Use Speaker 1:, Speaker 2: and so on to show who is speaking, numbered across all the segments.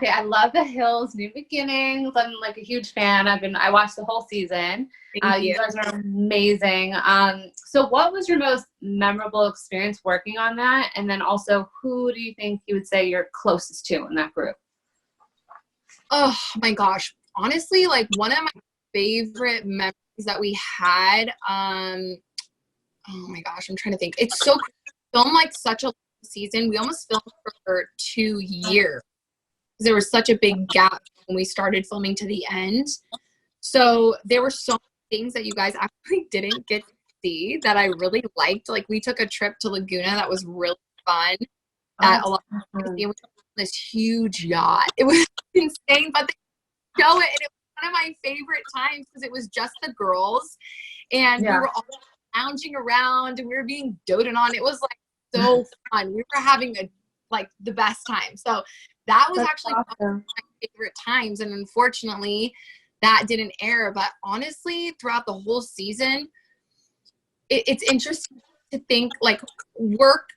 Speaker 1: Okay, I love The Hills, New Beginnings. I'm like a huge fan. I watched the whole season.
Speaker 2: Thank
Speaker 1: You guys are amazing. So what was your most memorable experience working on that? And then also, who do you think you would say you're closest to in that group?
Speaker 2: Oh my gosh. Honestly, like one of my favorite memories that we had, oh my gosh, I'm trying to think. It's so filmed like such a long season. We almost filmed for 2 years. There was such a big gap when we started filming to the end. So there were so many things that you guys actually didn't get to see that I really liked. Like we took a trip to Laguna that was really fun. That a lot of people see, and we went on this huge yacht. It was insane, but they show it, and it was one of my favorite times because it was just the girls, and we were all lounging around, and we were being doted on. It was like so fun. We were having the best time. So that was actually one of my favorite times, and unfortunately that didn't air. But honestly, throughout the whole season, it's interesting to think like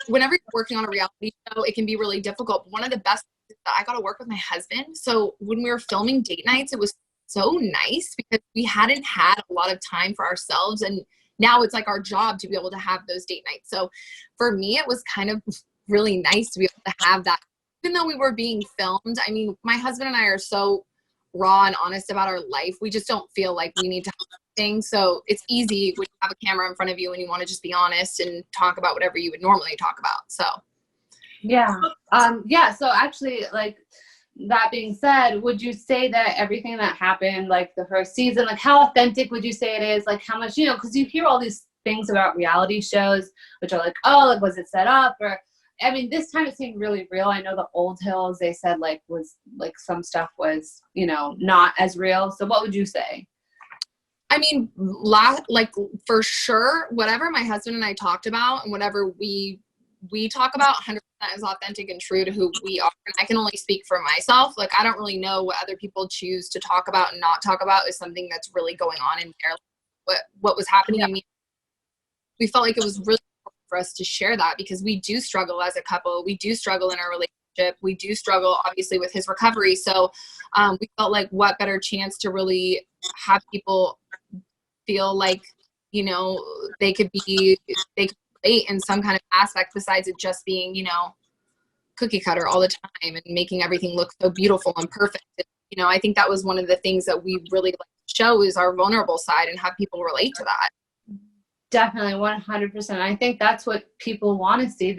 Speaker 2: whenever you're working on a reality show, it can be really difficult. But one of the best things is that I got to work with my husband. So when we were filming date nights, it was so nice because we hadn't had a lot of time for ourselves, and now it's like our job to be able to have those date nights. So for me, it was kind of really nice to be able to have that. Even though we were being filmed, I mean, my husband and I are so raw and honest about our life. We just don't feel like we need to have things. So it's easy when you have a camera in front of you and you want to just be honest and talk about whatever you would normally talk about. So
Speaker 1: yeah. So actually, like, that being said, would you say that everything that happened, like the first season, like how authentic would you say it is? Like how much, because you hear all these things about reality shows, which are like, oh, like was it set up? Or I mean, this time it seemed really real. I know the old Hills, they said like was like some stuff was, not as real. So what would you say?
Speaker 2: I mean, like for sure, whatever my husband and I talked about and whatever we talk about 100% is authentic and true to who we are. And I can only speak for myself. Like, I don't really know what other people choose to talk about and not talk about is something that's really going on in there. What was happening in me. We felt like it was really important for us to share that because we do struggle as a couple. We do struggle in our relationship. We do struggle, obviously, with his recovery. So we felt like what better chance to really have people feel like, they could relate in some kind of aspect besides it just being, cookie cutter all the time and making everything look so beautiful and perfect. I think that was one of the things that we really like to show is our vulnerable side and have people relate to that.
Speaker 1: Definitely, 100%. I think that's what people want to see.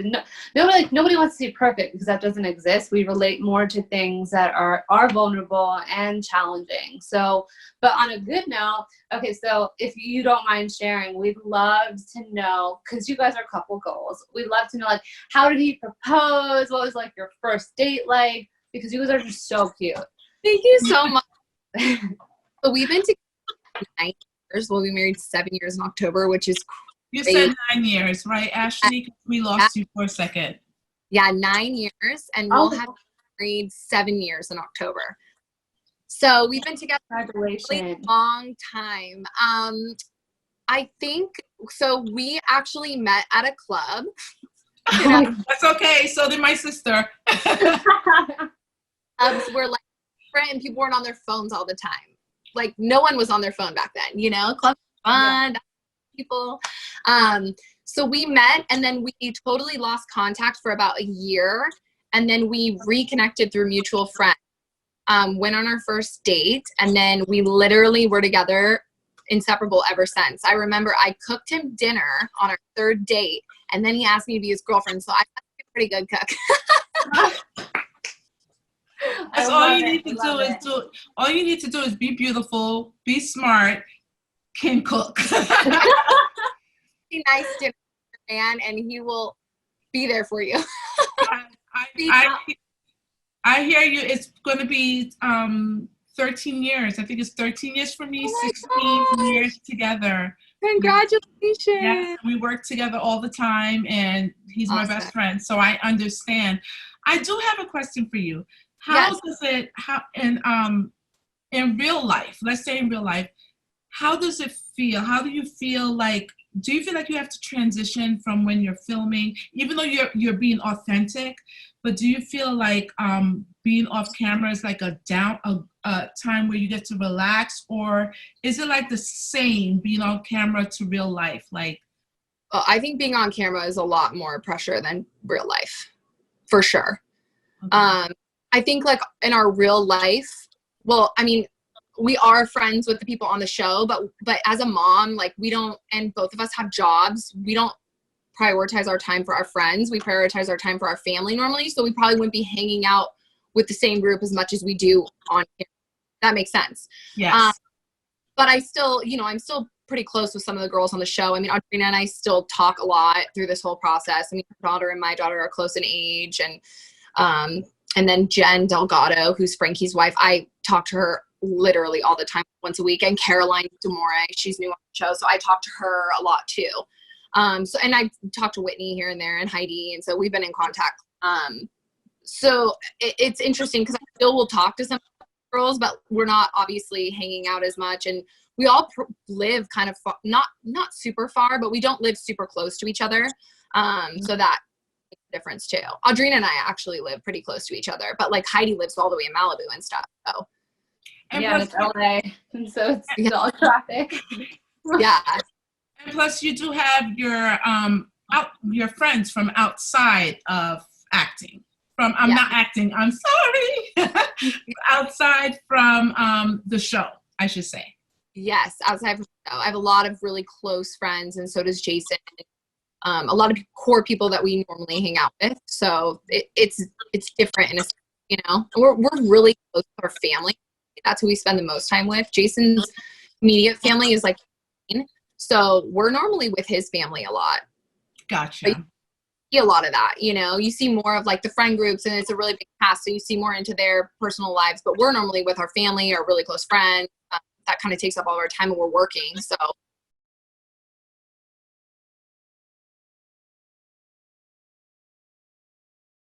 Speaker 1: Nobody wants to see perfect because that doesn't exist. We relate more to things that are vulnerable and challenging. So, but on a good note, okay, so if you don't mind sharing, we'd love to know, because you guys are couple goals, we'd love to know, like, how did he propose? What was, like, your first date like? Because you guys are just so cute.
Speaker 2: Thank you so much. So we've been together 9 years. We'll be married 7 years in October, which is
Speaker 3: great. You said 9 years, right, Ashley? We lost you for a second.
Speaker 2: Yeah, 9 years, and we'll have married 7 years in October. So we've been together for a really long time. I think so. We actually met at a club.
Speaker 3: That's okay. So did my sister.
Speaker 2: Clubs were like different, and people weren't on their phones all the time. Like no one was on their phone back then. Clubs were fun. People. So we met, and then we totally lost contact for about a year, and then we reconnected through mutual friends. Went on our first date, and then we literally were together, inseparable ever since. I remember I cooked him dinner on our third date, and then he asked me to be his girlfriend, so I'm a pretty good cook.
Speaker 3: That's all you need to do. All you need to do is be beautiful, be smart, can cook.
Speaker 2: Be nice to man, and he will be there for you.
Speaker 3: I hear you. It's going to be 13 years. I think it's 13 years for me, 16 years together.
Speaker 2: Congratulations.
Speaker 3: Yeah, we work together all the time, and he's my best friend, so I understand. I do have a question for you. How does it, in real life, let's say in real life, how does it feel? How do you feel like, do you feel like you have to transition from when you're filming, even though you're being authentic, but do you feel like being off camera is like a time where you get to relax, or is it like the same being on camera to real life? Like,
Speaker 2: I think being on camera is a lot more pressure than real life, for sure.
Speaker 3: okay.
Speaker 2: I think like in our real life, well, I mean, we are friends with the people on the show, but as a mom, like we don't, and both of us have jobs, we don't prioritize our time for our friends. We prioritize our time for our family normally. So we probably wouldn't be hanging out with the same group as much as we do on camera. That makes sense.
Speaker 3: Yes.
Speaker 2: But I still, you know, I'm still pretty close with some of the girls on the show. I mean, Audrina and I still talk a lot through this whole process. I mean, her daughter and my daughter are close in age. And then Jen Delgado, who's Frankie's wife, I talk to her literally all the time, once a week. And Caroline DeMore, she's new on the show. So I talk to her a lot too. And I talked to Whitney here and there and Heidi. And so we've been in contact. So it's interesting because I still will talk to some girls, but we're not obviously hanging out as much. And we all live kind of far, not super far, but we don't live super close to each other. So that makes a difference too. Audrina and I actually live pretty close to each other, but like Heidi lives all the way in Malibu and stuff. So.
Speaker 1: And yeah, it's LA, and so it's all traffic.
Speaker 2: Yeah.
Speaker 3: And plus, you do have your friends from outside of acting. Not acting. I'm sorry. Outside from the show, I should say.
Speaker 2: Yes, outside from the show, I have a lot of really close friends, and so does Jason. A lot of core people that we normally hang out with. So it's different, and you know, we're really close to our family. That's who we spend the most time with. Jason's immediate family is like, so we're normally with his family a lot.
Speaker 3: Gotcha.
Speaker 2: But you see a lot of that, you know, you see more of like the friend groups, and it's a really big cast. So you see more into their personal lives, but we're normally with our family or really close friends. That kind of takes up all of our time when we're working. So